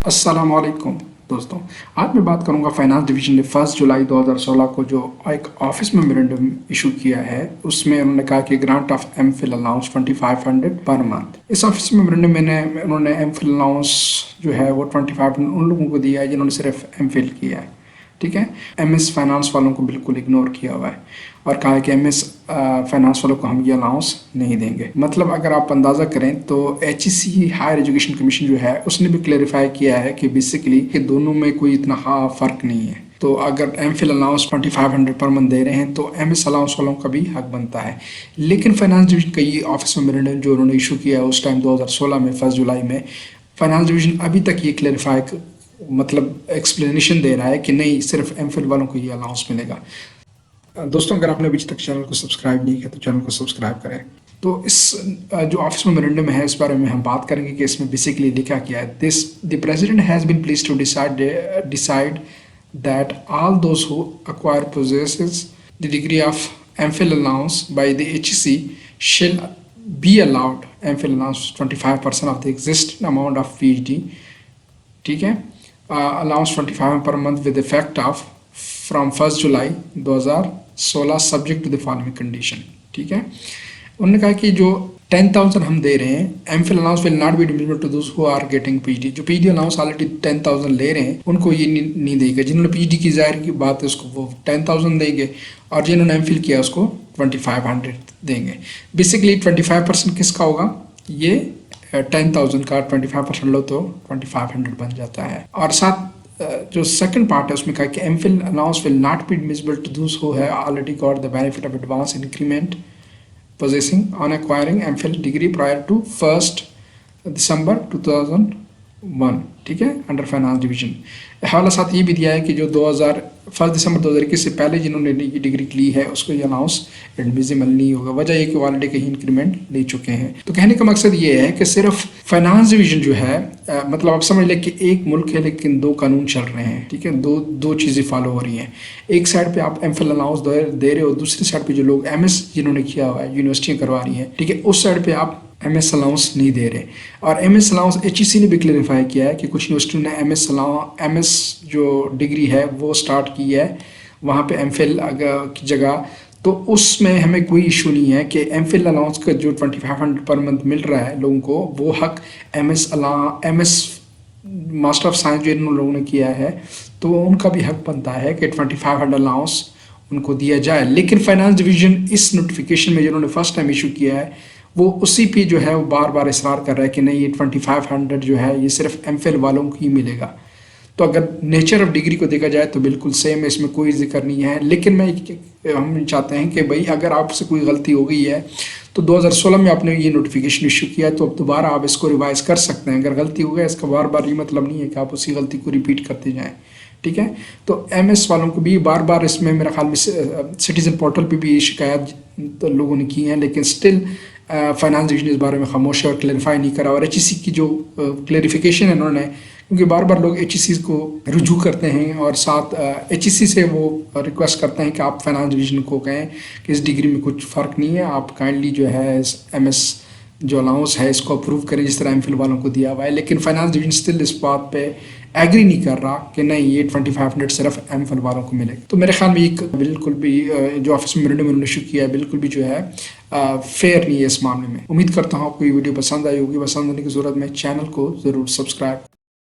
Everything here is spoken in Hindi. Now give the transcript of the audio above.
अस्सलाम वालेकुम दोस्तों। आज मैं बात करूंगा फाइनेंस डिवीजन ने 1 जुलाई 2016 को जो एक ऑफिस मेमोरेंडम इशू किया है, उसमें उन्होंने कहा कि grant of MPhil allowance 2500 per month. इस ऑफिस मेमोरेंडम में उन्होंने एमफिल अलाउंस जो है वो 2500 उन लोगों को दिया है जिन्होंने सिर्फ एमफिल किया है। ठीक है, एमएस फाइनेंस वालों को बिल्कुल इग्नोर किया हुआ है और कहा है कि एमएस फाइनेंस वालों को हम ये अलाउंस नहीं देंगे। मतलब अगर आप अंदाज़ा करें तो एचईसी हायर एजुकेशन कमीशन जो है उसने भी क्लेरिफाई किया है कि बेसिकली कि दोनों में कोई इतना फ़र्क नहीं है। तो अगर एमफिल अलाउंस 2500 पर मंथ दे रहे हैं तो एमएस अलाउंस वालों का भी हक बनता है। लेकिन फाइनेंस डिवीजन का ये ऑफिस मेमोरेंडम जो उन्होंने इशू किया उस टाइम 2016 में 1 जुलाई में, फाइनेंस डिवीजन अभी तक ये क्लेरिफाई मतलब एक्सप्लेनेशन दे रहा है कि नहीं, सिर्फ एमफिल वालों को ये अलाउंस मिलेगा। दोस्तों, अगर आपने अभी तक चैनल को सब्सक्राइब नहीं किया तो चैनल को सब्सक्राइब करें। तो इस जो ऑफिस मेमोरेंडम है इस बारे में हम बात करेंगे कि इसमें बेसिकली लिखा क्या है। This the president has been pleased to decide that all those who acquire possesses the degree of MPhil allowance by the HEC shall be allowed MPhil allowance 25% of the existing amount of PhD। ठीक है, allowance 25 per month with effect of from 1 July 2016 subject to the following condition. ठीक है, उन्होंने कहा कि जो 10,000 हम दे रहे हैं MPhil allowance will not be divisible to those who are getting PhD. जो पीएचडी अलाउंस ऑलरेडी 10,000 ले रहे हैं उनको ये नहीं देगा। जिन्होंने पीएचडी की जाहिर की बात है उसको वो 10,000 देंगे और जिन्होंने एमफिल किया उसको 2500 देंगे। बेसिकली 25% किसका होगा? ये 10,000 का 25% लो तो 2500 बन जाता है। और साथ जो सेकंड पार्ट है उसमें कहा कि MPhil allowance will not be admissible to those who have already got the benefit of advance increment possessing on acquiring MPhil degree prior to 1st December 2001। ठीक है, अंडर फाइनेंस डिवीजन। हवाला साथ ये भी दिया है कि जो 1 दिसंबर 2021 से पहले जिन्होंने ये डिग्री ली है उसको ये अलाउंस एडमिसिबल नहीं होगा। वजह ये कि ऑलरेडी कहीं इंक्रीमेंट ले चुके हैं। तो कहने का मकसद ये है कि सिर्फ फाइनेंस डिवीजन जो है मतलब आप समझ लें कि एक मुल्क है लेकिन दो कानून चल रहे हैं। ठीक है, दो चीज़ें फॉलो हो रही हैं। एक साइड पे आप एमफिल अलाउंस दे रहे हो, दूसरी साइड पे जो लोग एमएस जिन्होंने किया हुआ है यूनिवर्सिटियाँ करवा रही हैं, ठीक है, उस साइड पे आप एमएस अलाउंस नहीं दे रहे। और एमएस अलाउंस एचईसी ने भी क्लेरिफाई किया है कि कुछ यूनिवर्सिटियों ने एमएस जो डिग्री है वो स्टार्ट की है वहाँ पे एमफिल की जगह, तो उसमें हमें कोई इशू नहीं है कि एमफिल अलाउंस का जो 2500 पर मंथ मिल रहा है लोगों को, वो हक एमएस मास्टर ऑफ साइंस जो इन लोगों ने किया है तो उनका भी हक बनता है कि 2500 अलाउंस उनको दिया जाए। लेकिन फाइनेंस डिवीजन इस नोटिफिकेशन में जिन्होंने फर्स्ट टाइम इशू किया है वो उसी पे जो है वो बार बार इसरार कर रहा है कि नहीं, ये 2500 जो है ये सिर्फ एमफिल वालों को ही मिलेगा। तो अगर नेचर ऑफ डिग्री को देखा जाए तो बिल्कुल सेम है, इसमें कोई जिक्र नहीं है। लेकिन हम चाहते हैं कि भाई अगर आपसे कोई गलती हो गई है तो 2016 में आपने ये नोटिफिकेशन इशू किया तो अब दोबारा आप इसको रिवाइज कर सकते हैं। अगर गलती हो गया इसका बार बार ये मतलब नहीं है कि आप उसी गलती को रिपीट करते जाएँ। ठीक है, तो एमएस वालों को भी बार बार इसमें मेरा ख्याल में सिटीजन पोर्टल पे भी ये शिकायत तो लोगों ने की है, लेकिन स्टिल फाइनेंस डिवीजन इस बारे में खामोश है और क्लैरिफाई नहीं करा। और एचईसी की जो क्लैरिफिकेशन है उन्होंने, क्योंकि बार बार लोग एचईसी को रुजू करते हैं और साथ एचईसी से वो रिक्वेस्ट करते हैं कि आप फाइनेंस डिवीजन को कहें कि इस डिग्री में कुछ फ़र्क नहीं है, आप काइंडली जो है इस एमएस जो अलाउंस है इसको अप्रूव करें जिस तरह एमफिल वालों को दिया हुआ है। लेकिन फाइनेंस डिवीजन स्टिल इस बात पे एग्री नहीं कर रहा कि नहीं, ये 2500 सिर्फ एमफिल वालों को मिलेगा। तो मेरे ख्याल में एक बिल्कुल भी जो ऑफिस मेमोरेंडम उन्होंने इशू किया है बिल्कुल भी जो है फेयर नहीं है इस मामले में। उम्मीद करता हूँ आपको ये वीडियो पसंद आई होगी। पसंद आने की ज़रूरत में चैनल को ज़रूर सब्सक्राइब